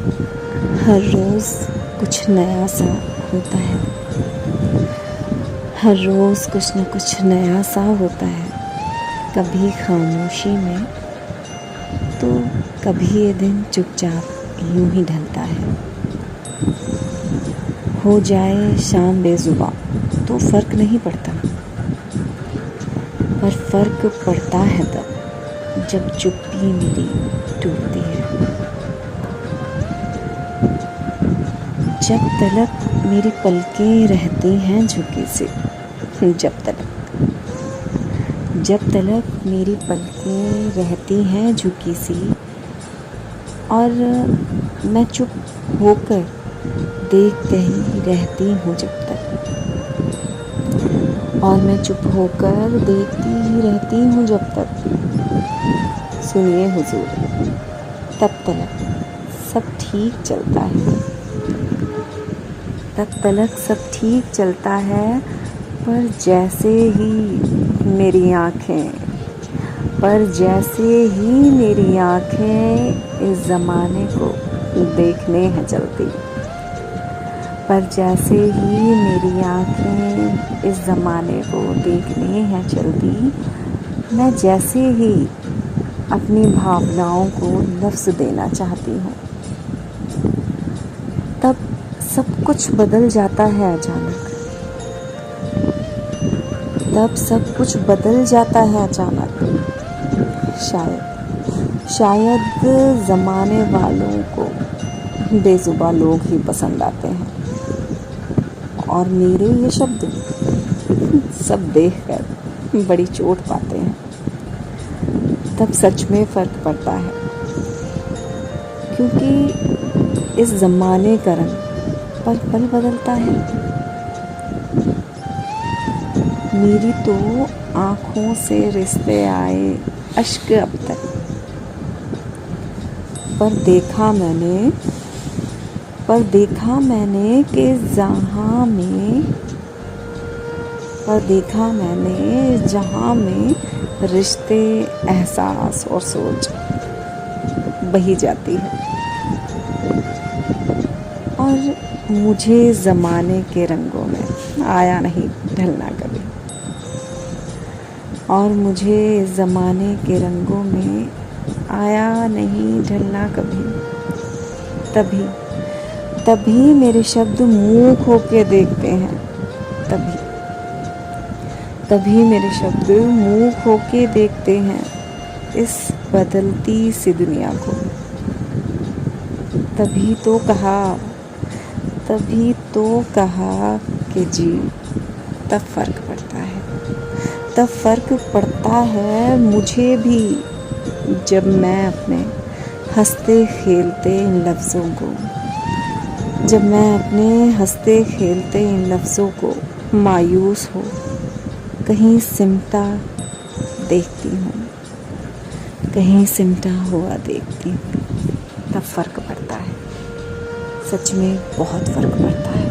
हर रोज़ कुछ नया सा होता है, हर रोज़ कुछ न कुछ नया सा होता है। कभी खामोशी में तो कभी ये दिन चुपचाप यूं ही ढलता है। हो जाए शाम बेजुबां तो फ़र्क नहीं पड़ता, पर फ़र्क पड़ता है तब जब चुप्पी मेरी टूटती है। जब तलक मेरी पलकें रहती हैं झुकी सी, जब तलक मेरी पलकें रहती हैं झुकी सी, और मैं चुप होकर देखते ही रहती हूँ जब तक, और मैं चुप होकर देखती ही रहती हूँ जब तक। सुनिए हुजूर, तब तलक सब ठीक चलता है, तब तलक सब ठीक चलता है। पर जैसे ही मेरी आँखें इस ज़माने को देखने हैं चलती, पर जैसे ही मेरी आँखें इस ज़माने को देखने हैं चलती, मैं जैसे ही अपनी भावनाओं को लफ्ज़ देना चाहती हूँ, तब सब कुछ बदल जाता है अचानक, तब सब कुछ बदल जाता है अचानक। शायद ज़माने वालों को बेजुबां लोग ही पसंद आते हैं, और मेरे ये शब्द सब देखकर बड़ी चोट पाते हैं। तब सच में फ़र्क पड़ता है, क्योंकि इस ज़माने का रंग पल पल बदलता है। मेरी तो आँखों से रिश्ते आए अश्क अब तक, पर देखा मैंने कि जहाँ में रिश्ते, एहसास और सोच बही जाती है, और मुझे ज़माने के रंगों में आया नहीं ढलना कभी, और मुझे ज़माने के रंगों में आया नहीं ढलना कभी। तभी मेरे शब्द मूक होके देखते हैं, तभी मेरे शब्द मूक होके देखते हैं इस बदलती सी दुनिया को। तभी तो कहा कि जी, तब फ़र्क पड़ता है मुझे भी, जब मैं अपने हंसते खेलते इन लफ्ज़ों को मायूस हो कहीं सिमटा हुआ देखती हूँ। तब फ़र्क पड़ता है, सच में बहुत फ़र्क पड़ता है।